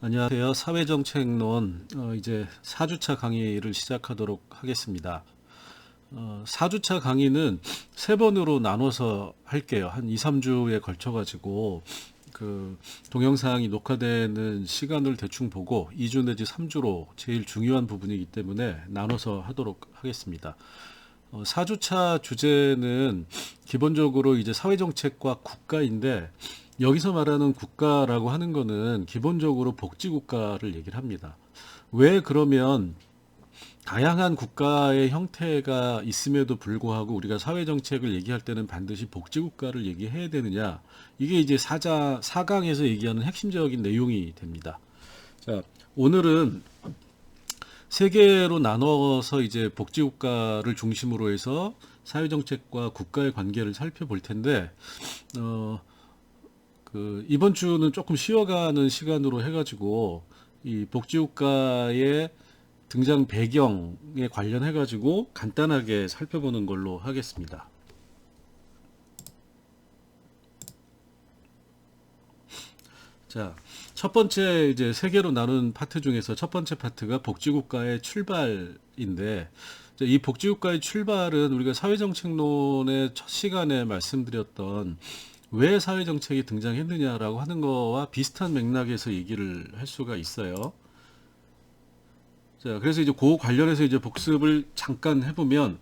안녕하세요. 사회정책론 이제 4주차 강의를 시작하도록 하겠습니다. 4주차 강의는 3번으로 나눠서 할게요. 한 2, 3주에 걸쳐 가지고 그 동영상이 녹화되는 시간을 대충 보고 2주 내지 3주로 제일 중요한 부분이기 때문에 나눠서 하도록 하겠습니다. 4주차 주제는 기본적으로 이제 사회정책과 국가인데, 여기서 말하는 국가라고 하는 거는 기본적으로 복지국가를 얘기를 합니다. 왜 그러면 다양한 국가의 형태가 있음에도 불구하고 우리가 사회정책을 얘기할 때는 반드시 복지국가를 얘기해야 되느냐? 이게 이제 4강에서 얘기하는 핵심적인 내용이 됩니다. 자, 오늘은 세 개로 나눠서 이제 복지국가를 중심으로 해서 사회정책과 국가의 관계를 살펴볼 텐데, 어, 이번 주는 조금 쉬어가는 시간으로 해가지고, 이 복지국가의 등장 배경에 관련해가지고 간단하게 살펴보는 걸로 하겠습니다. 자, 첫 번째 이제 세 개로 나눈 파트 중에서 첫 번째 파트가 복지국가의 출발인데, 이제 이 복지국가의 출발은 우리가 사회정책론의 첫 시간에 말씀드렸던 왜 사회정책이 등장했느냐라고 하는 거와 비슷한 맥락에서 얘기를 할 수가 있어요. 자, 그래서 이제 그 관련해서 이제 복습을 잠깐 해보면,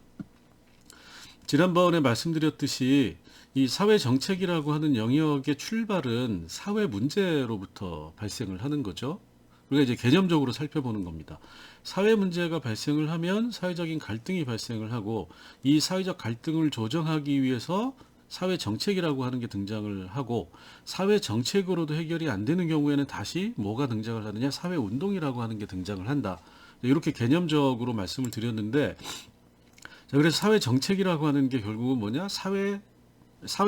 지난번에 말씀드렸듯이 이 사회 정책이라고 하는 영역의 출발은 사회 문제로부터 발생을 하는 거죠. 우리가 이제 개념적으로 살펴보는 겁니다. 사회 문제가 발생을 하면 사회적인 갈등이 발생을 하고, 이 사회적 갈등을 조정하기 위해서 사회 정책이라고 하는 게 등장을 하고, 사회 정책으로도 해결이 안 되는 경우에는 다시 뭐가 등장을 하느냐, 사회 운동이라고 하는 게 등장을 한다. 이렇게 개념적으로 말씀을 드렸는데, 자, 그래서 사회 정책이라고 하는 게 결국은 뭐냐? 사회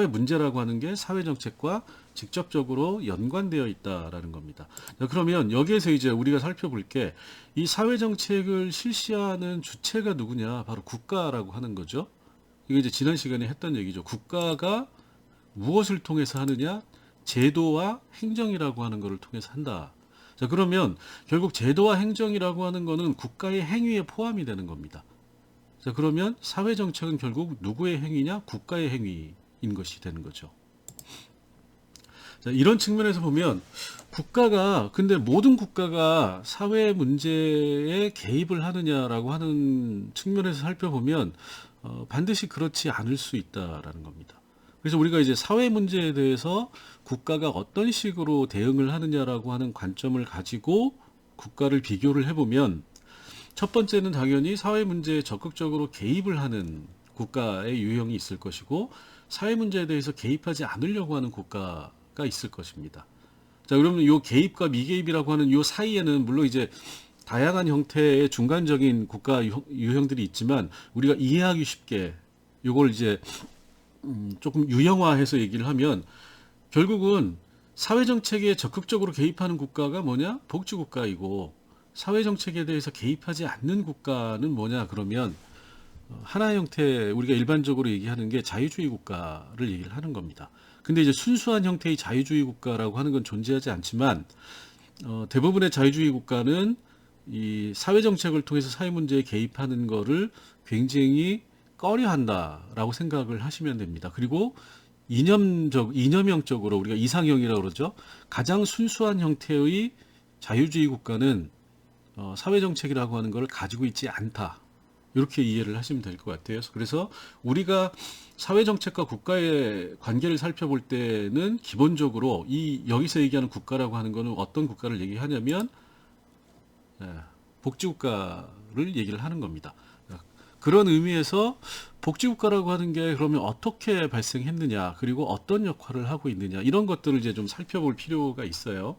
문제라고 하는 게 사회 정책과 직접적으로 연관되어 있다라는 겁니다. 자, 그러면 여기에서 이제 우리가 살펴볼 게, 이 사회 정책을 실시하는 주체가 누구냐? 바로 국가라고 하는 거죠. 이게 이제 지난 시간에 했던 얘기죠. 국가가 무엇을 통해서 하느냐? 제도와 행정이라고 하는 것을 통해서 한다. 자, 그러면 결국 제도와 행정이라고 하는 거는 국가의 행위에 포함이 되는 겁니다. 자, 그러면 사회정책은 결국 누구의 행위냐? 국가의 행위인 것이 되는 거죠. 자, 이런 측면에서 보면 국가가, 근데 모든 국가가 사회 문제에 개입을 하느냐라고 하는 측면에서 살펴보면 반드시 그렇지 않을 수 있다라는 겁니다. 그래서 우리가 이제 사회 문제에 대해서 국가가 어떤 식으로 대응을 하느냐라고 하는 관점을 가지고 국가를 비교를 해보면, 첫 번째는 당연히 사회 문제에 적극적으로 개입을 하는 국가의 유형이 있을 것이고, 사회 문제에 대해서 개입하지 않으려고 하는 국가가 있을 것입니다. 자, 그러면 이 개입과 미개입이라고 하는 이 사이에는 물론 이제 다양한 형태의 중간적인 국가 유형들이 있지만, 우리가 이해하기 쉽게 이걸 이제 조금 유형화해서 얘기를 하면, 결국은 사회정책에 적극적으로 개입하는 국가가 뭐냐? 복지국가이고, 사회정책에 대해서 개입하지 않는 국가는 뭐냐? 그러면 하나의 형태, 우리가 일반적으로 얘기하는 게 자유주의 국가를 얘기를 하는 겁니다. 근데 이제 순수한 형태의 자유주의 국가라고 하는 건 존재하지 않지만, 대부분의 자유주의 국가는 이 사회정책을 통해서 사회 문제에 개입하는 거를 굉장히 꺼려한다라고 생각을 하시면 됩니다. 그리고 이념형적으로 우리가 이상형이라고 그러죠. 가장 순수한 형태의 자유주의 국가는 사회정책이라고 하는 걸 가지고 있지 않다. 이렇게 이해를 하시면 될 것 같아요. 그래서 우리가 사회정책과 국가의 관계를 살펴볼 때는 기본적으로 여기서 얘기하는 국가라고 하는 거는 어떤 국가를 얘기하냐면, 복지국가를 얘기를 하는 겁니다. 그런 의미에서 복지국가라고 하는 게 그러면 어떻게 발생했느냐, 그리고 어떤 역할을 하고 있느냐, 이런 것들을 이제 좀 살펴볼 필요가 있어요.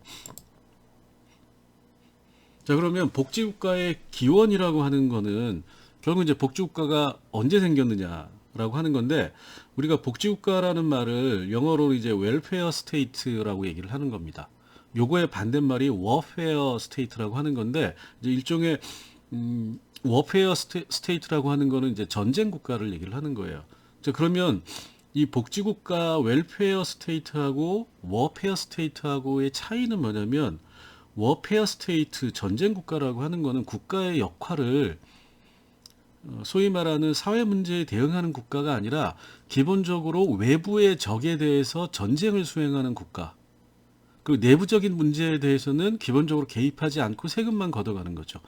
자, 그러면 복지국가의 기원이라고 하는 거는 결국 이제 복지국가가 언제 생겼느냐라고 하는 건데, 우리가 복지국가라는 말을 영어로 이제 웰페어 스테이트라고 얘기를 하는 겁니다. 요거의 반대말이 워페어 스테이트라고 하는 건데, 이제 일종의 워페어 스테이트라고 하는 거는 이제 전쟁 국가를 얘기를 하는 거예요. 자, 그러면 이 복지국가 웰페어 스테이트하고 워페어 스테이트하고의 차이는 뭐냐면, 워페어 스테이트 전쟁 국가라고 하는 거는 국가의 역할을 소위 말하는 사회 문제에 대응하는 국가가 아니라 기본적으로 외부의 적에 대해서 전쟁을 수행하는 국가. 그리고 내부적인 문제에 대해서는 기본적으로 개입하지 않고 세금만 걷어가는 거죠.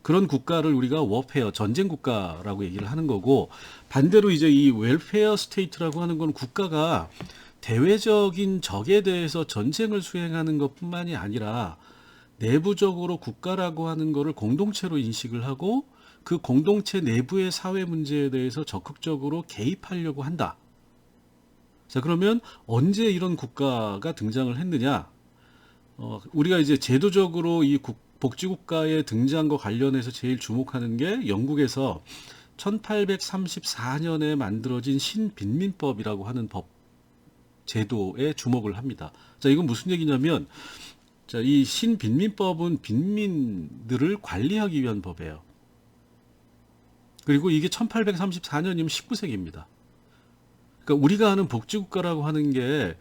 그런 국가를 우리가 워페어, 전쟁 국가라고 얘기를 하는 거고, 반대로 이제 이 웰페어 스테이트라고 하는 건 국가가 대외적인 적에 대해서 전쟁을 수행하는 것뿐만이 아니라 내부적으로 국가라고 하는 거를 공동체로 인식을 하고 그 공동체 내부의 사회 문제에 대해서 적극적으로 개입하려고 한다. 자, 그러면 언제 이런 국가가 등장을 했느냐? 우리가 이제 제도적으로 이 복지국가의 등장과 관련해서 제일 주목하는 게 영국에서 1834년에 만들어진 신빈민법이라고 하는 법 제도에 주목을 합니다. 자, 이건 무슨 얘기냐면, 자, 이 신빈민법은 빈민들을 관리하기 위한 법이에요. 그리고 이게 1834년이면 19세기입니다. 그러니까 우리가 아는 복지국가라고 하는 게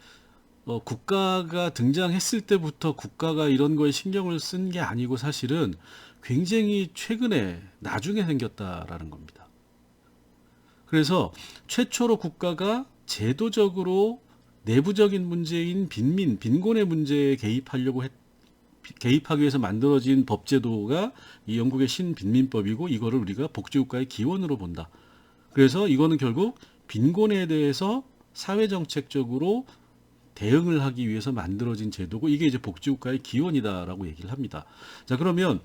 국가가 등장했을 때부터 국가가 이런 거에 신경을 쓴 게 아니고 사실은 굉장히 최근에 나중에 생겼다라는 겁니다. 그래서 최초로 국가가 제도적으로 내부적인 문제인 빈곤의 문제에 개입하기 위해서 만들어진 법제도가 이 영국의 신빈민법이고 이거를 우리가 복지국가의 기원으로 본다. 그래서 이거는 결국 빈곤에 대해서 사회정책적으로 대응을 하기 위해서 만들어진 제도고 이게 이제 복지국가의 기원이다라고 얘기를 합니다. 자, 그러면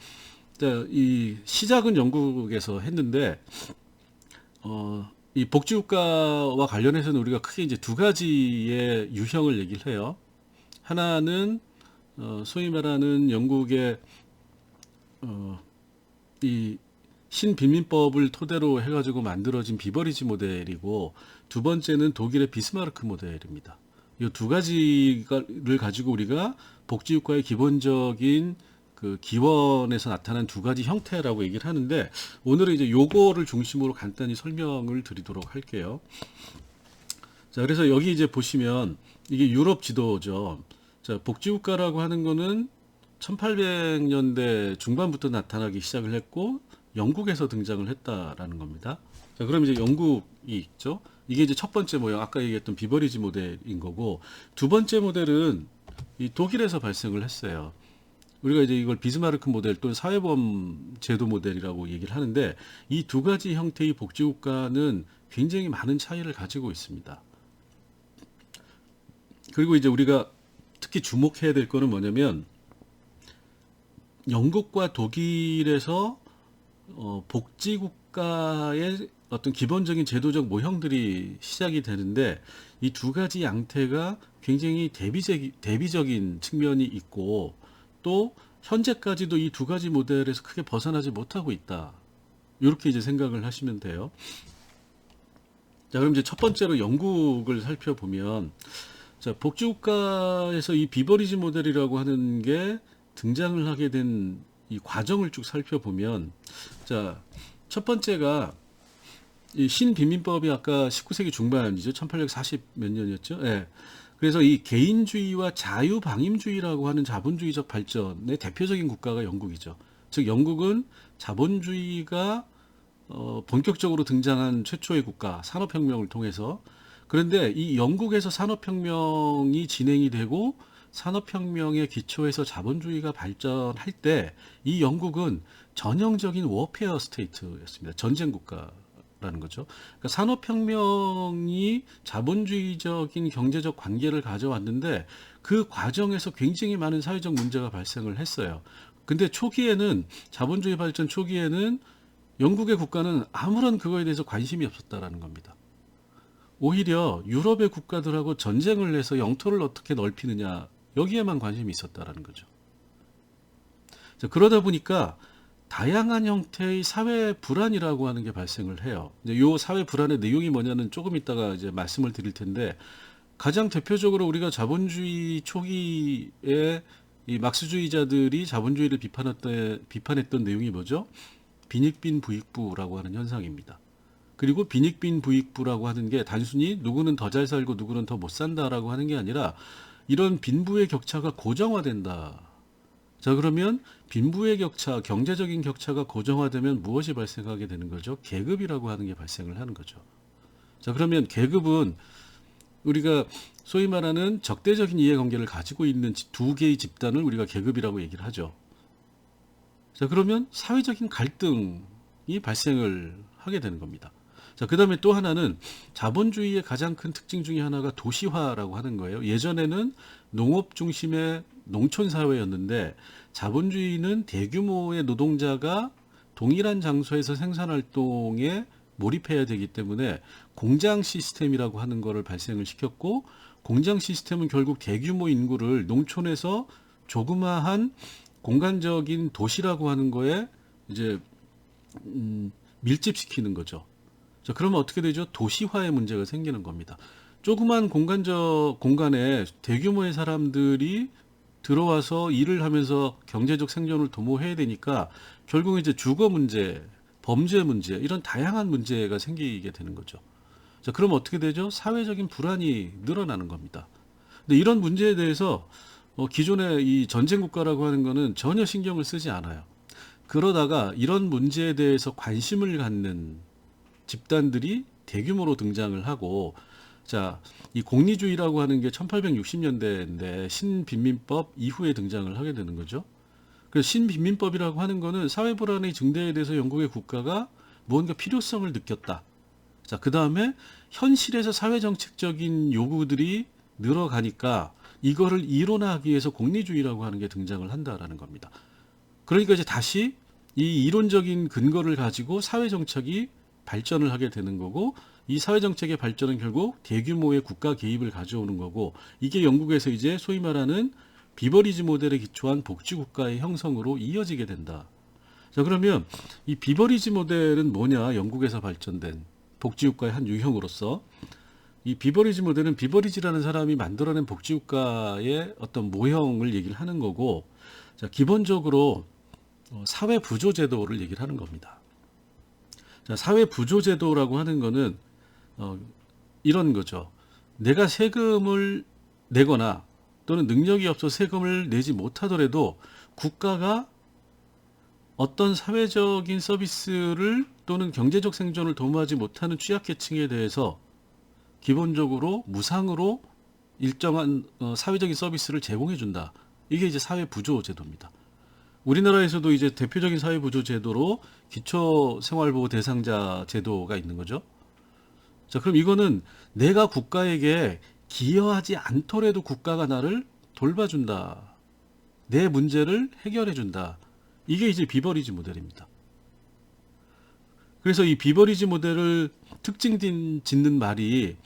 이 시작은 영국에서 했는데 이 복지국가와 관련해서는 우리가 크게 이제 두 가지의 유형을 얘기를 해요. 하나는 소위 말하는 영국의 이 신빈민법을 토대로 해가지고 만들어진 비버리지 모델이고 두 번째는 독일의 비스마르크 모델입니다. 이 두 가지를 가지고 우리가 복지국가의 기본적인 그 기원에서 나타난 두 가지 형태라고 얘기를 하는데 오늘은 이제 요거를 중심으로 간단히 설명을 드리도록 할게요. 자, 그래서 여기 이제 보시면 이게 유럽 지도죠. 자, 복지국가라고 하는 거는 1800년대 중반부터 나타나기 시작을 했고 영국에서 등장을 했다라는 겁니다. 자, 그럼 이제 영국이 있죠. 이게 이제 첫 번째 모형, 아까 얘기했던 비버리지 모델인 거고, 두 번째 모델은 이 독일에서 발생을 했어요. 우리가 이제 이걸 비스마르크 모델 또는 사회보험 제도 모델이라고 얘기를 하는데, 이 두 가지 형태의 복지국가는 굉장히 많은 차이를 가지고 있습니다. 그리고 이제 우리가 특히 주목해야 될 거는 뭐냐면, 영국과 독일에서 복지국가의 어떤 기본적인 제도적 모형들이 시작이 되는데 이 두 가지 양태가 굉장히 대비적인 측면이 있고 또 현재까지도 이 두 가지 모델에서 크게 벗어나지 못하고 있다. 이렇게 이제 생각을 하시면 돼요. 자, 그럼 이제 첫 번째로 영국을 살펴보면 자, 복지국가에서 이 비버리지 모델이라고 하는 게 등장을 하게 된 이 과정을 쭉 살펴보면 자, 첫 번째가 이 신빈민법이 아까 19세기 중반이죠. 1840 몇 년이었죠. 예. 그래서 이 개인주의와 자유방임주의라고 하는 자본주의적 발전의 대표적인 국가가 영국이죠. 즉 영국은 자본주의가 본격적으로 등장한 최초의 국가, 산업혁명을 통해서. 그런데 이 영국에서 산업혁명이 진행이 되고 산업혁명의 기초에서 자본주의가 발전할 때 이 영국은 전형적인 워페어 스테이트였습니다. 전쟁 국가라는 거죠. 그러니까 산업혁명이 자본주의적인 경제적 관계를 가져왔는데 그 과정에서 굉장히 많은 사회적 문제가 발생을 했어요. 근데 초기에는 자본주의 발전 초기에는 영국의 국가는 아무런 그거에 대해서 관심이 없었다라는 겁니다. 오히려 유럽의 국가들하고 전쟁을 해서 영토를 어떻게 넓히느냐 여기에만 관심이 있었다라는 거죠. 자, 그러다 보니까 다양한 형태의 사회 불안이라고 하는 게 발생을 해요. 이제 요 사회 불안의 내용이 뭐냐는 조금 이따가 이제 말씀을 드릴 텐데 가장 대표적으로 우리가 자본주의 초기에 이 막스주의자들이 자본주의를 비판했던 내용이 뭐죠? 빈익빈 부익부라고 하는 현상입니다. 그리고 빈익빈 부익부라고 하는 게 단순히 누구는 더 잘 살고 누구는 더 못 산다라고 하는 게 아니라 이런 빈부의 격차가 고정화된다. 자, 그러면 빈부의 격차, 경제적인 격차가 고정화되면 무엇이 발생하게 되는 거죠? 계급이라고 하는 게 발생을 하는 거죠. 자, 그러면 계급은 우리가 소위 말하는 적대적인 이해관계를 가지고 있는 두 개의 집단을 우리가 계급이라고 얘기를 하죠. 자, 그러면 사회적인 갈등이 발생을 하게 되는 겁니다. 자, 그 다음에 또 하나는 자본주의의 가장 큰 특징 중에 하나가 도시화라고 하는 거예요. 예전에는 농업 중심의 농촌 사회였는데 자본주의는 대규모의 노동자가 동일한 장소에서 생산 활동에 몰입해야 되기 때문에 공장 시스템이라고 하는 것을 발생을 시켰고, 공장 시스템은 결국 대규모 인구를 농촌에서 조그마한 공간적인 도시라고 하는 거에 이제 밀집시키는 거죠. 자, 그러면 어떻게 되죠? 도시화의 문제가 생기는 겁니다. 조그만 공간에 대규모의 사람들이 들어와서 일을 하면서 경제적 생존을 도모해야 되니까 결국 이제 주거 문제, 범죄 문제, 이런 다양한 문제가 생기게 되는 거죠. 자, 그럼 어떻게 되죠? 사회적인 불안이 늘어나는 겁니다. 근데 이런 문제에 대해서 기존의 이 전쟁 국가라고 하는 거는 전혀 신경을 쓰지 않아요. 그러다가 이런 문제에 대해서 관심을 갖는 집단들이 대규모로 등장을 하고, 자, 이 공리주의라고 하는 게 1860년대인데 신빈민법 이후에 등장을 하게 되는 거죠. 그래서 신빈민법이라고 하는 거는 사회 불안의 증대에 대해서 영국의 국가가 무언가 필요성을 느꼈다. 자, 그 다음에 현실에서 사회정책적인 요구들이 늘어가니까 이거를 이론화하기 위해서 공리주의라고 하는 게 등장을 한다라는 겁니다. 그러니까 이제 다시 이 이론적인 근거를 가지고 사회정책이 발전을 하게 되는 거고, 이 사회정책의 발전은 결국 대규모의 국가 개입을 가져오는 거고, 이게 영국에서 이제 소위 말하는 비버리지 모델에 기초한 복지국가의 형성으로 이어지게 된다. 자, 그러면 이 비버리지 모델은 뭐냐? 영국에서 발전된 복지국가의 한 유형으로서 이 비버리지 모델은 비버리지라는 사람이 만들어낸 복지국가의 어떤 모형을 얘기를 하는 거고, 자, 기본적으로 사회 부조 제도를 얘기를 하는 겁니다. 자, 사회 부조 제도라고 하는 거는 이런 거죠. 내가 세금을 내거나 또는 능력이 없어 세금을 내지 못하더라도 국가가 어떤 사회적인 서비스를 또는 경제적 생존을 도모하지 못하는 취약계층에 대해서 기본적으로 무상으로 일정한 사회적인 서비스를 제공해 준다. 이게 이제 사회 부조 제도입니다. 우리나라에서도 이제 대표적인 사회 부조 제도로 기초생활보호 대상자 제도가 있는 거죠. 자, 그럼 이거는 내가 국가에게 기여하지 않더라도 국가가 나를 돌봐준다. 내 문제를 해결해준다. 이게 이제 비버리지 모델입니다. 그래서 이 비버리지 모델을 특징 짓는 말이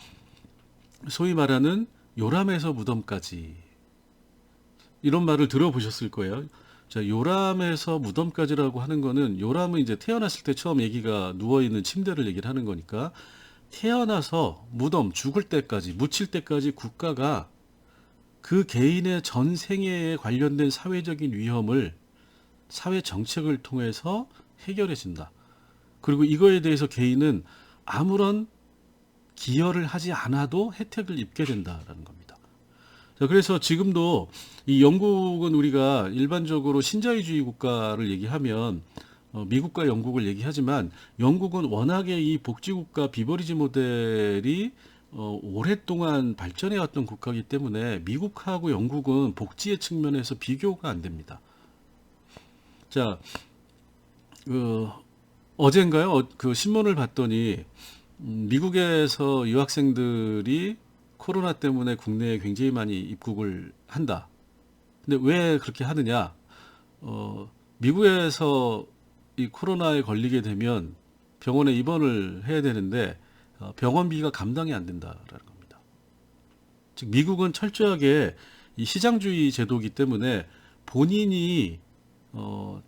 소위 말하는 요람에서 무덤까지, 이런 말을 들어보셨을 거예요. 자, 요람에서 무덤까지라고 하는 거는, 요람은 이제 태어났을 때 처음 아기가 누워있는 침대를 얘기를 하는 거니까, 태어나서 무덤, 죽을 때까지, 묻힐 때까지 국가가 그 개인의 전 생애에 관련된 사회적인 위험을 사회 정책을 통해서 해결해 준다. 그리고 이거에 대해서 개인은 아무런 기여를 하지 않아도 혜택을 입게 된다라는 겁니다. 자, 그래서 지금도 이 영국은 우리가 일반적으로 신자유주의 국가를 얘기하면 미국과 영국을 얘기하지만, 영국은 워낙에 이 복지국가 비버리지 모델이 오랫동안 발전해왔던 국가이기 때문에 미국하고 영국은 복지의 측면에서 비교가 안 됩니다. 자, 어젠가요? 그 신문을 봤더니 미국에서 유학생들이 코로나 때문에 국내에 굉장히 많이 입국을 한다. 근데 왜 그렇게 하느냐? 미국에서 이 코로나에 걸리게 되면 병원에 입원을 해야 되는데 병원비가 감당이 안 된다라는 겁니다. 즉 미국은 철저하게 이 시장주의 제도이기 때문에 본인이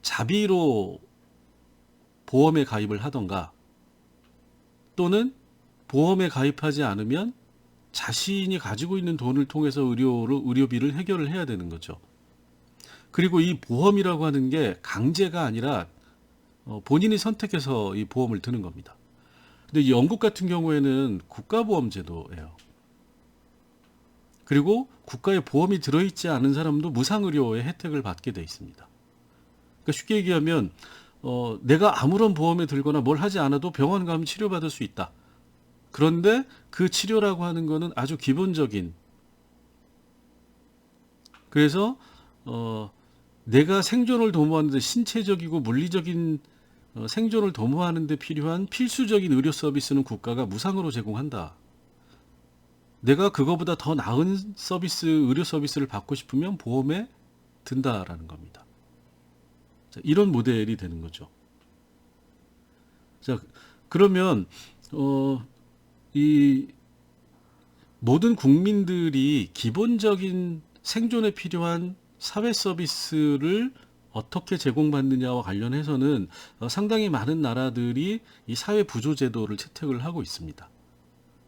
자비로 보험에 가입을 하던가, 또는 보험에 가입하지 않으면 자신이 가지고 있는 돈을 통해서 의료비를 해결을 해야 되는 거죠. 그리고 이 보험이라고 하는 게 강제가 아니라 본인이 선택해서 이 보험을 드는 겁니다. 근데 영국 같은 경우에는 국가보험 제도예요. 그리고 국가의 보험이 들어있지 않은 사람도 무상의료의 혜택을 받게 돼 있습니다. 그러니까 쉽게 얘기하면 내가 아무런 보험에 들거나 뭘 하지 않아도 병원 가면 치료받을 수 있다. 그런데 그 치료라고 하는 거는 아주 기본적인, 그래서 내가 생존을 도모하는 데 신체적이고 물리적인 생존을 도모하는 데 필요한 필수적인 의료 서비스는 국가가 무상으로 제공한다. 내가 그거보다 더 나은 서비스, 의료 서비스를 받고 싶으면 보험에 든다라는 겁니다. 자, 이런 모델이 되는 거죠. 자, 그러면 이 모든 국민들이 기본적인 생존에 필요한 사회 서비스를 어떻게 제공받느냐와 관련해서는 상당히 많은 나라들이 이 사회 부조 제도를 채택을 하고 있습니다.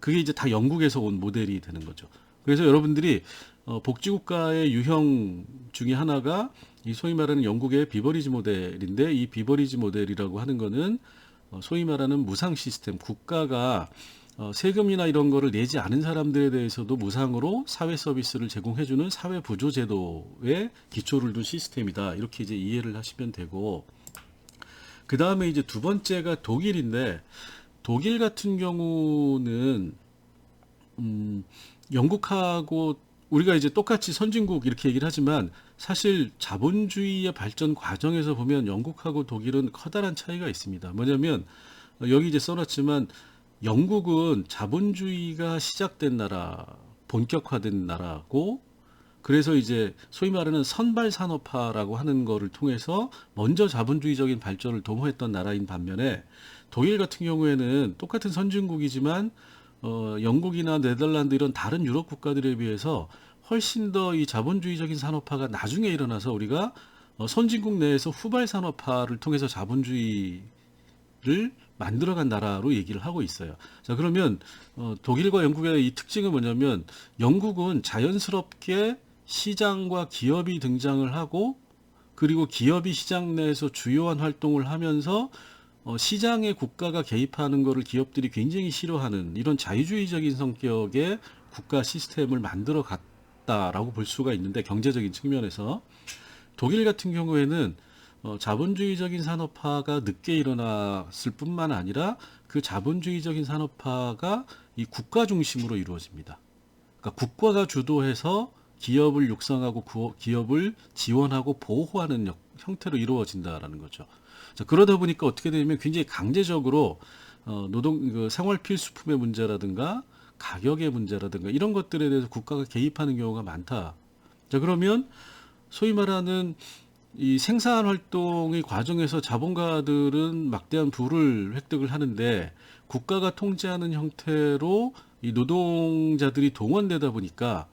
그게 이제 다 영국에서 온 모델이 되는 거죠. 그래서 여러분들이 복지국가의 유형 중에 하나가 이 소위 말하는 영국의 비버리지 모델인데, 이 비버리지 모델이라고 하는 거는 소위 말하는 무상 시스템, 국가가 세금이나 이런 거를 내지 않은 사람들에 대해서도 무상으로 사회 서비스를 제공해주는 사회 부조 제도에 기초를 둔 시스템이다. 이렇게 이제 이해를 하시면 되고, 그 다음에 이제 두 번째가 독일인데, 독일 같은 경우는 영국하고 우리가 이제 똑같이 선진국 이렇게 얘기를 하지만 사실 자본주의의 발전 과정에서 보면 영국하고 독일은 커다란 차이가 있습니다. 뭐냐면 여기 이제 써놨지만 영국은 자본주의가 시작된 나라, 본격화된 나라고, 그래서 이제 소위 말하는 선발 산업화라고 하는 거를 통해서 먼저 자본주의적인 발전을 도모했던 나라인 반면에, 독일 같은 경우에는 똑같은 선진국이지만 영국이나 네덜란드 이런 다른 유럽 국가들에 비해서 훨씬 더 이 자본주의적인 산업화가 나중에 일어나서 우리가 선진국 내에서 후발 산업화를 통해서 자본주의를 만들어간 나라로 얘기를 하고 있어요. 자, 그러면 독일과 영국의 이 특징은 뭐냐면, 영국은 자연스럽게 시장과 기업이 등장을 하고, 그리고 기업이 시장 내에서 주요한 활동을 하면서 시장에 국가가 개입하는 것을 기업들이 굉장히 싫어하는 이런 자유주의적인 성격의 국가 시스템을 만들어 갔다라고 볼 수가 있는데, 경제적인 측면에서 독일 같은 경우에는 자본주의적인 산업화가 늦게 일어났을 뿐만 아니라 그 자본주의적인 산업화가 이 국가 중심으로 이루어집니다. 그러니까 국가가 주도해서 기업을 육성하고 기업을 지원하고 보호하는 형태로 이루어진다라는 거죠. 자, 그러다 보니까 어떻게 되냐면 굉장히 강제적으로 생활 필수품의 문제라든가 가격의 문제라든가 이런 것들에 대해서 국가가 개입하는 경우가 많다. 자, 그러면 소위 말하는 이 생산 활동의 과정에서 자본가들은 막대한 부를 획득을 하는데, 국가가 통제하는 형태로 이 노동자들이 동원되다 보니까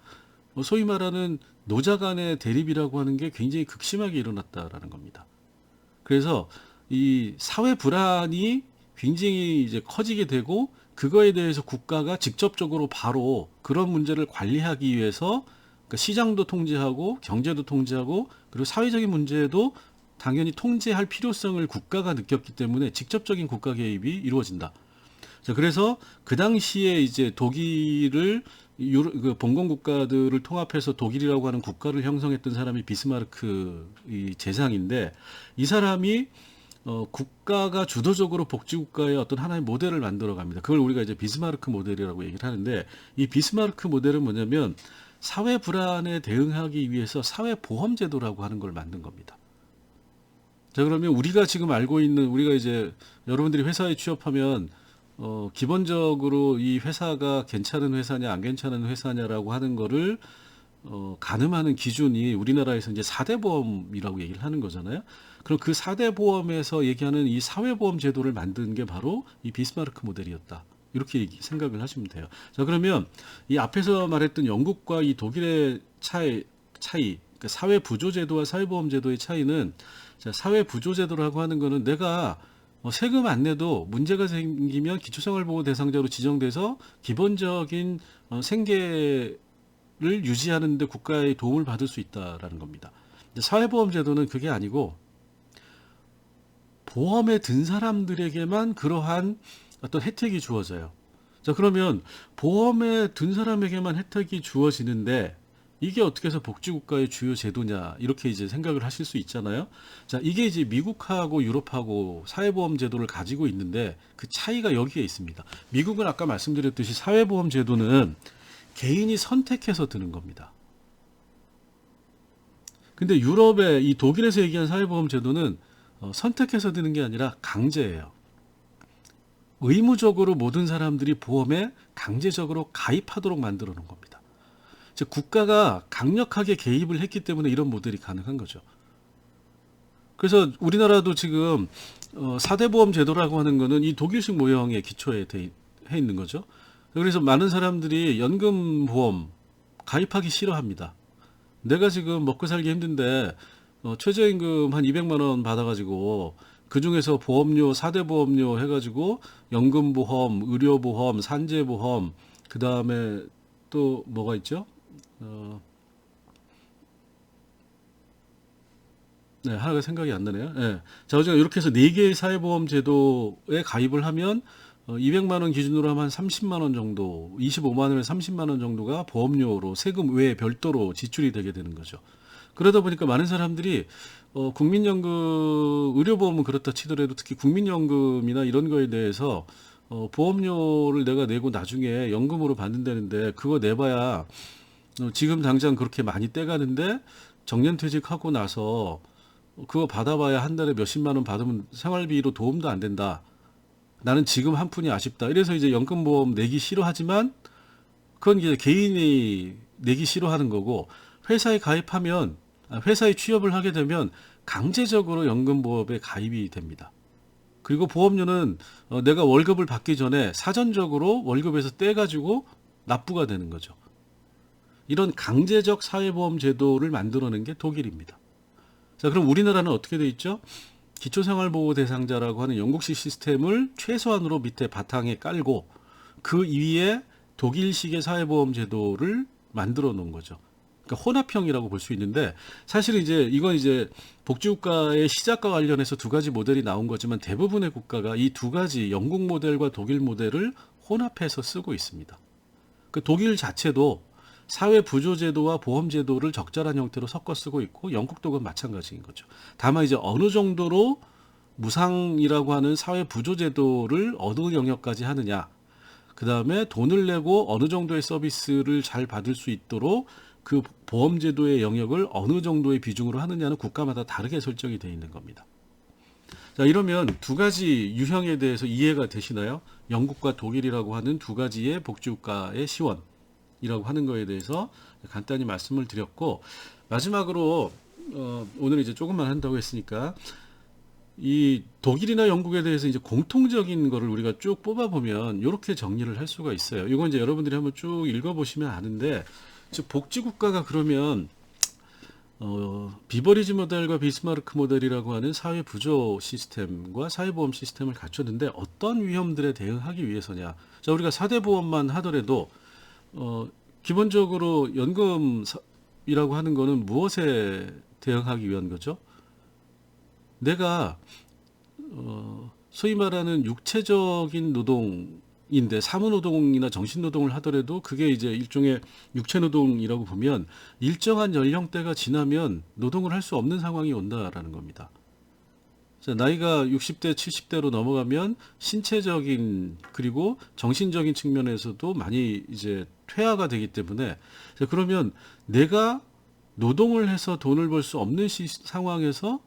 소위 말하는 노자 간의 대립이라고 하는 게 굉장히 극심하게 일어났다라는 겁니다. 그래서 이 사회 불안이 굉장히 이제 커지게 되고, 그거에 대해서 국가가 직접적으로 바로 그런 문제를 관리하기 위해서 그러니까 시장도 통제하고 경제도 통제하고 그리고 사회적인 문제도 당연히 통제할 필요성을 국가가 느꼈기 때문에 직접적인 국가 개입이 이루어진다. 자, 그래서 그 당시에 이제 독일을 그 봉건 국가들을 통합해서 독일이라고 하는 국가를 형성했던 사람이 비스마르크 이 재상인데, 이 사람이 국가가 주도적으로 복지국가의 어떤 하나의 모델을 만들어 갑니다. 그걸 우리가 이제 비스마르크 모델이라고 얘기를 하는데, 이 비스마르크 모델은 뭐냐면 사회 불안에 대응하기 위해서 사회보험제도라고 하는 걸 만든 겁니다. 자, 그러면 우리가 지금 알고 있는, 우리가 이제 여러분들이 회사에 취업하면 기본적으로 이 회사가 괜찮은 회사냐 안 괜찮은 회사냐라고 하는 거를 가늠하는 기준이 우리나라에서 이제 4대 보험이라고 얘기를 하는 거잖아요. 그럼 그 4대 보험에서 얘기하는 이 사회보험 제도를 만든 게 바로 이 비스마르크 모델이었다. 이렇게 생각을 하시면 돼요. 자, 그러면 이 앞에서 말했던 영국과 이 독일의 차이, 그러니까 사회부조제도와 사회보험제도의 차이는, 자, 사회부조제도라고 하는 거는 내가 세금 안 내도 문제가 생기면 기초생활보호 대상자로 지정돼서 기본적인 생계를 유지하는 데 국가의 도움을 받을 수 있다라는 겁니다. 사회보험제도는 그게 아니고 보험에 든 사람들에게만 그러한 어떤 혜택이 주어져요. 자, 그러면 보험에 든 사람에게만 혜택이 주어지는데 이게 어떻게 해서 복지국가의 주요 제도냐 이렇게 이제 생각을 하실 수 있잖아요. 자, 이게 이제 미국하고 유럽하고 사회보험 제도를 가지고 있는데 그 차이가 여기에 있습니다. 미국은 아까 말씀드렸듯이 사회보험 제도는 개인이 선택해서 드는 겁니다. 근데 유럽의 이 독일에서 얘기한 사회보험 제도는 선택해서 드는 게 아니라 강제예요. 의무적으로 모든 사람들이 보험에 강제적으로 가입하도록 만들어 놓은 겁니다. 즉 국가가 강력하게 개입을 했기 때문에 이런 모델이 가능한 거죠. 그래서 우리나라도 지금 4대 보험 제도라고 하는 거는 이 독일식 모형의 기초에 해 있는 거죠. 그래서 많은 사람들이 연금 보험 가입하기 싫어합니다. 내가 지금 먹고 살기 힘든데 최저임금 한 200만 원 받아가지고 그 중에서 보험료 4대 보험료 해가지고 연금보험, 의료보험, 산재보험, 그 다음에 또 뭐가 있죠? 네, 하나가 생각이 안 나네요. 네. 자, 어쨌든 이렇게 해서 4개의 사회보험 제도에 가입을 하면 200만 원 기준으로 하면 한 30만 원 정도, 25만 원에 30만 원 정도가 보험료로 세금 외에 별도로 지출이 되게 되는 거죠. 그러다 보니까 많은 사람들이 국민연금, 의료보험은 그렇다 치더라도 특히 국민연금이나 이런 거에 대해서 보험료를 내가 내고 나중에 연금으로 받는다는데 그거 내봐야 지금 당장 그렇게 많이 떼가는데 정년퇴직하고 나서 그거 받아봐야 한 달에 몇십만 원 받으면 생활비로 도움도 안 된다. 나는 지금 한 푼이 아쉽다. 이래서 이제 연금보험 내기 싫어하지만 그건 이제 개인이 내기 싫어하는 거고 회사에 가입하면 회사에 취업을 하게 되면 강제적으로 연금보험에 가입이 됩니다. 그리고 보험료는 내가 월급을 받기 전에 사전적으로 월급에서 떼가지고 납부가 되는 거죠. 이런 강제적 사회보험 제도를 만들어낸 게 독일입니다. 자, 그럼 우리나라는 어떻게 돼 있죠? 기초생활보호 대상자라고 하는 영국식 시스템을 최소한으로 밑에 바탕에 깔고 그 위에 독일식의 사회보험 제도를 만들어 놓은 거죠. 그러니까 혼합형이라고 볼 수 있는데 사실은 이제 이건 이제 복지국가의 시작과 관련해서 두 가지 모델이 나온 거지만 대부분의 국가가 이 두 가지 영국 모델과 독일 모델을 혼합해서 쓰고 있습니다. 그 독일 자체도 사회부조제도와 보험제도를 적절한 형태로 섞어 쓰고 있고 영국도 그건 마찬가지인 거죠. 다만 이제 어느 정도로 무상이라고 하는 사회부조제도를 어느 영역까지 하느냐, 그 다음에 돈을 내고 어느 정도의 서비스를 잘 받을 수 있도록 그 보험제도의 영역을 어느 정도의 비중으로 하느냐는 국가마다 다르게 설정이 되어 있는 겁니다. 자, 이러면 두 가지 유형에 대해서 이해가 되시나요? 영국과 독일이라고 하는 두 가지의 복지국가의 시원이라고 하는 거에 대해서 간단히 말씀을 드렸고, 마지막으로 오늘 이제 조금만 한다고 했으니까 이 독일이나 영국에 대해서 이제 공통적인 거를 우리가 쭉 뽑아보면 이렇게 정리를 할 수가 있어요. 이건 이제 여러분들이 한번 쭉 읽어보시면 아는데, 즉 복지국가가 그러면 비버리지 모델과 비스마르크 모델이라고 하는 사회 부조 시스템과 사회보험 시스템을 갖췄는데 어떤 위험들에 대응하기 위해서냐. 자, 우리가 4대 보험만 하더라도 기본적으로 연금이라고 하는 거는 무엇에 대응하기 위한 거죠? 내가 소위 말하는 육체적인 노동인데 사무노동이나 정신노동을 하더라도 그게 이제 일종의 육체노동이라고 보면 일정한 연령대가 지나면 노동을 할 수 없는 상황이 온다라는 겁니다. 자, 나이가 60대, 70대로 넘어가면 신체적인 그리고 정신적인 측면에서도 많이 이제 퇴화가 되기 때문에, 자, 그러면 내가 노동을 해서 돈을 벌 수 없는 상황에서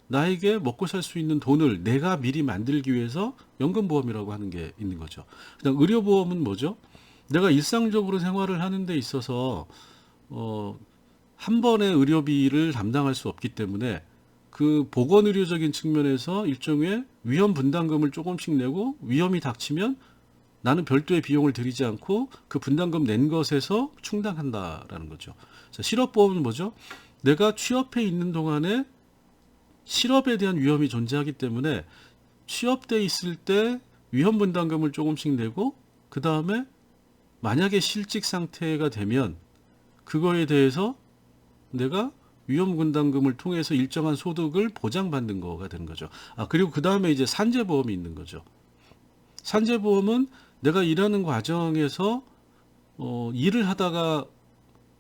나에게 먹고 살 수 있는 돈을 내가 미리 만들기 위해서 연금보험이라고 하는 게 있는 거죠. 그다음 의료보험은 뭐죠? 내가 일상적으로 생활을 하는 데 있어서 한 번의 의료비를 담당할 수 없기 때문에 그 보건의료적인 측면에서 일종의 위험 분담금을 조금씩 내고 위험이 닥치면 나는 별도의 비용을 들이지 않고 그 분담금 낸 것에서 충당한다라는 거죠. 자, 실업보험은 뭐죠? 내가 취업해 있는 동안에 실업에 대한 위험이 존재하기 때문에 취업돼 있을 때 위험 분담금을 조금씩 내고 그 다음에 만약에 실직 상태가 되면 그거에 대해서 내가 위험 분담금을 통해서 일정한 소득을 보장받는 거가 되는 거죠. 아, 그리고 그 다음에 이제 산재보험이 있는 거죠. 산재보험은 내가 일하는 과정에서 일을 하다가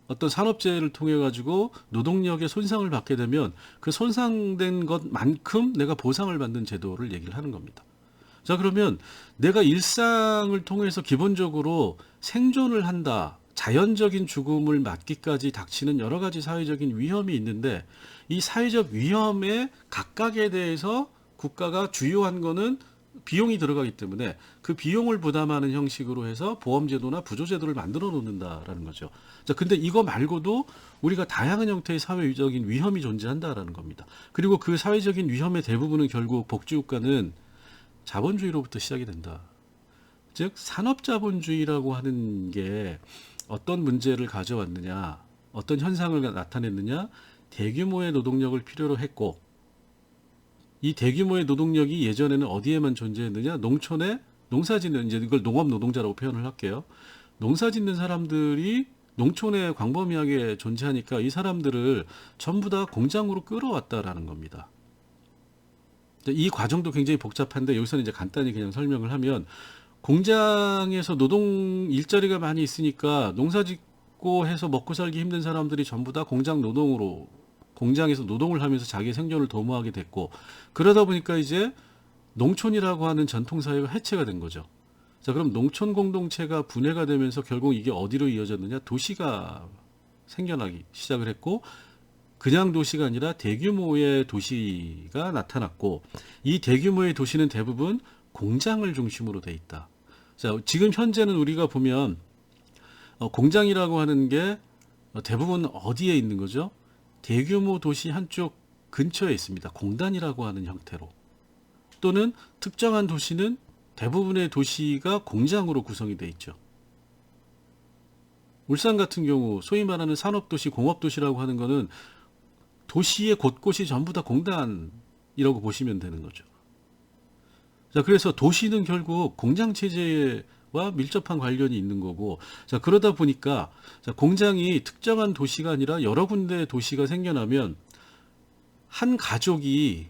어떤 산업재해를 통해 가지고 노동력의 손상을 받게 되면 그 손상된 것만큼 내가 보상을 받는 제도를 얘기를 하는 겁니다. 자, 그러면 내가 일상을 통해서 기본적으로 생존을 한다. 자연적인 죽음을 맞기까지 닥치는 여러 가지 사회적인 위험이 있는데 이 사회적 위험의 각각에 대해서 국가가 주요한 거는 비용이 들어가기 때문에 그 비용을 부담하는 형식으로 해서 보험제도나 부조제도를 만들어 놓는다라는 거죠. 자, 근데 이거 말고도 우리가 다양한 형태의 사회적인 위험이 존재한다라는 겁니다. 그리고 그 사회적인 위험의 대부분은 결국 복지국가는 자본주의로부터 시작이 된다. 즉 산업자본주의라고 하는 게 어떤 문제를 가져왔느냐, 어떤 현상을 나타냈느냐, 대규모의 노동력을 필요로 했고 이 대규모의 노동력이 예전에는 어디에만 존재했느냐, 농촌에 농사짓는, 이제 이걸 농업 노동자라고 표현을 할게요. 농사짓는 사람들이 농촌에 광범위하게 존재하니까 이 사람들을 전부 다 공장으로 끌어왔다라는 겁니다. 이 과정도 굉장히 복잡한데 여기서는 이제 간단히 그냥 설명을 하면 공장에서 노동 일자리가 많이 있으니까 농사 짓고 해서 먹고 살기 힘든 사람들이 전부 다 공장 노동으로 공장에서 노동을 하면서 자기 생존을 도모하게 됐고 그러다 보니까 이제 농촌이라고 하는 전통사회가 해체가 된 거죠. 자, 그럼 농촌 공동체가 분해가 되면서 결국 이게 어디로 이어졌느냐? 도시가 생겨나기 시작을 했고 그냥 도시가 아니라 대규모의 도시가 나타났고 이 대규모의 도시는 대부분 공장을 중심으로 돼 있다. 자, 지금 현재는 우리가 보면 공장이라고 하는 게 대부분 어디에 있는 거죠? 대규모 도시 한쪽 근처에 있습니다. 공단이라고 하는 형태로. 또는 특정한 도시는 대부분의 도시가 공장으로 구성이 돼 있죠. 울산 같은 경우 소위 말하는 산업도시, 공업도시라고 하는 거는 도시의 곳곳이 전부 다 공단이라고 보시면 되는 거죠. 자, 그래서 도시는 결국 공장 체제와 밀접한 관련이 있는 거고, 자, 그러다 보니까 자, 공장이 특정한 도시가 아니라 여러 군데의 도시가 생겨나면 한 가족이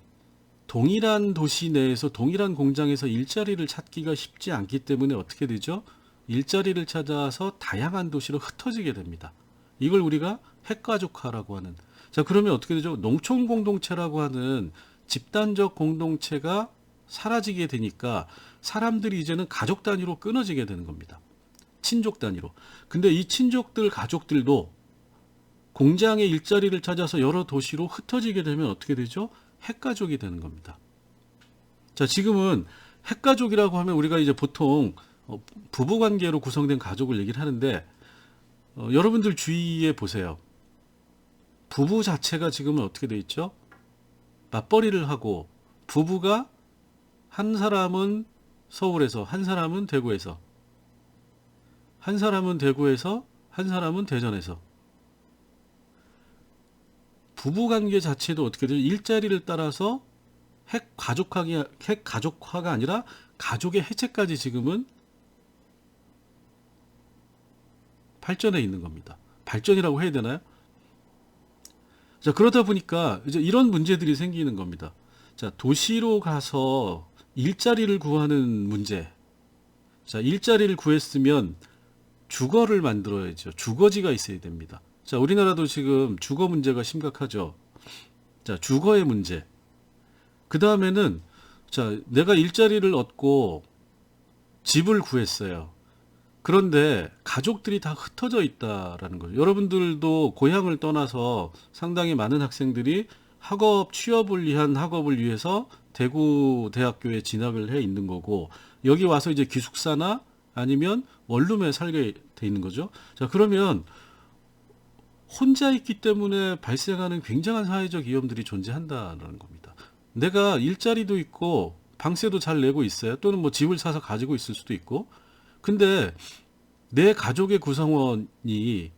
동일한 도시 내에서 동일한 공장에서 일자리를 찾기가 쉽지 않기 때문에 어떻게 되죠? 일자리를 찾아서 다양한 도시로 흩어지게 됩니다. 이걸 우리가 핵가족화라고 하는. 자, 그러면 어떻게 되죠? 농촌 공동체라고 하는 집단적 공동체가 사라지게 되니까 사람들이 이제는 가족 단위로 끊어지게 되는 겁니다. 친족 단위로. 근데 이 친족들, 가족들도 공장의 일자리를 찾아서 여러 도시로 흩어지게 되면 어떻게 되죠? 핵가족이 되는 겁니다. 자, 지금은 핵가족이라고 하면 우리가 이제 보통 부부관계로 구성된 가족을 얘기를 하는데 여러분들 주위에 보세요. 부부 자체가 지금은 어떻게 돼 있죠? 맞벌이를 하고 부부가 한 사람은 서울에서 한 사람은 대구에서 한 사람은 대구에서 한 사람은 대전에서 부부관계 자체도 어떻게 되죠? 일자리를 따라서 핵가족화가 아니라 가족의 해체까지 지금은 발전해 있는 겁니다. 발전이라고 해야 되나요? 자, 그러다 보니까 이제 이런 문제들이 생기는 겁니다. 자, 도시로 가서 일자리를 구하는 문제. 자, 일자리를 구했으면 주거를 만들어야죠. 주거지가 있어야 됩니다. 자, 우리나라도 지금 주거 문제가 심각하죠. 자, 주거의 문제. 그 다음에는 자, 내가 일자리를 얻고 집을 구했어요. 그런데 가족들이 다 흩어져 있다라는 거죠. 여러분들도 고향을 떠나서 상당히 많은 학생들이 학업, 취업을 위한 학업을 위해서 대구 대학교에 진학을 해 있는 거고 여기 와서 이제 기숙사나 아니면 원룸에 살게 돼 있는 거죠. 자, 그러면 혼자 있기 때문에 발생하는 굉장한 사회적 위험들이 존재한다는 겁니다. 내가 일자리도 있고 방세도 잘 내고 있어요. 또는 뭐 집을 사서 가지고 있을 수도 있고. 근데 내 가족의 구성원이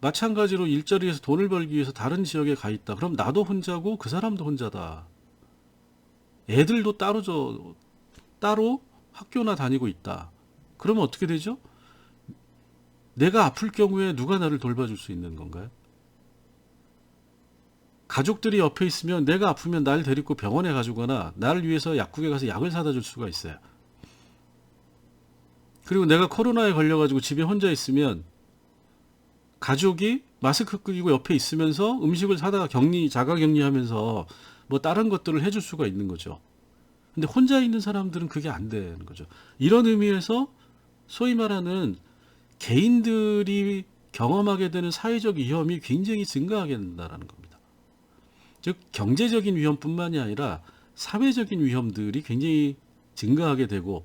마찬가지로 일자리에서 돈을 벌기 위해서 다른 지역에 가 있다. 그럼 나도 혼자고 그 사람도 혼자다. 애들도 따로 학교나 다니고 있다. 그러면 어떻게 되죠? 내가 아플 경우에 누가 나를 돌봐줄 수 있는 건가요? 가족들이 옆에 있으면 내가 아프면 날 데리고 병원에 가주거나 나를 위해서 약국에 가서 약을 사다 줄 수가 있어요. 그리고 내가 코로나에 걸려가지고 집에 혼자 있으면 가족이 마스크 끼고 옆에 있으면서 음식을 사다가 자가 격리하면서 뭐 다른 것들을 해줄 수가 있는 거죠. 근데 혼자 있는 사람들은 그게 안 되는 거죠. 이런 의미에서 소위 말하는 개인들이 경험하게 되는 사회적 위험이 굉장히 증가하게 된다는 겁니다. 즉 경제적인 위험뿐만이 아니라 사회적인 위험들이 굉장히 증가하게 되고,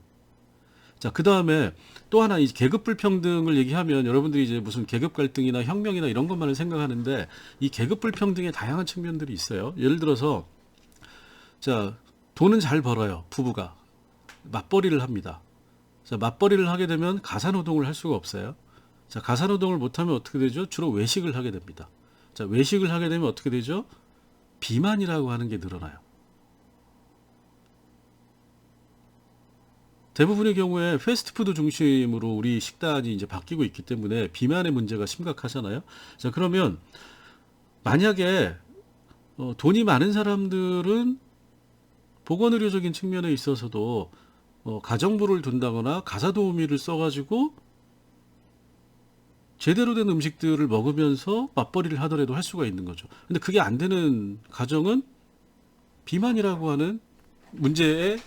자, 그 다음에 또 하나 이 계급 불평등을 얘기하면 여러분들이 이제 무슨 계급 갈등이나 혁명이나 이런 것만을 생각하는데, 이 계급 불평등의 다양한 측면들이 있어요. 예를 들어서 자, 돈은 잘 벌어요. 부부가 맞벌이를 합니다. 자, 맞벌이를 하게 되면 가사노동을 할 수가 없어요. 자, 가사노동을 못하면 어떻게 되죠? 주로 외식을 하게 됩니다. 자, 외식을 하게 되면 어떻게 되죠? 비만이라고 하는 게 늘어나요. 대부분의 경우에 패스트푸드 중심으로 우리 식단이 이제 바뀌고 있기 때문에 비만의 문제가 심각하잖아요. 자, 그러면 만약에 돈이 많은 사람들은 보건의료적인 측면에 있어서도 가정부를 둔다거나 가사도우미를 써가지고 제대로 된 음식들을 먹으면서 맞벌이를 하더라도 할 수가 있는 거죠. 근데 그게 안 되는 가정은 비만이라고 하는 문제에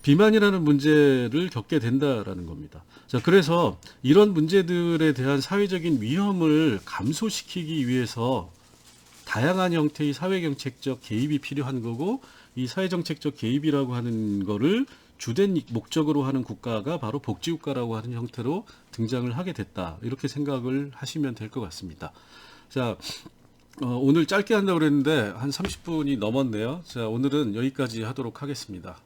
비만이라는 문제를 겪게 된다라는 겁니다. 자, 그래서 이런 문제들에 대한 사회적인 위험을 감소시키기 위해서 다양한 형태의 사회정책적 개입이 필요한 거고, 이 사회정책적 개입이라고 하는 거를 주된 목적으로 하는 국가가 바로 복지국가라고 하는 형태로 등장을 하게 됐다. 이렇게 생각을 하시면 될 것 같습니다. 자, 오늘 짧게 한다고 그랬는데 한 30분이 넘었네요. 자, 오늘은 여기까지 하도록 하겠습니다.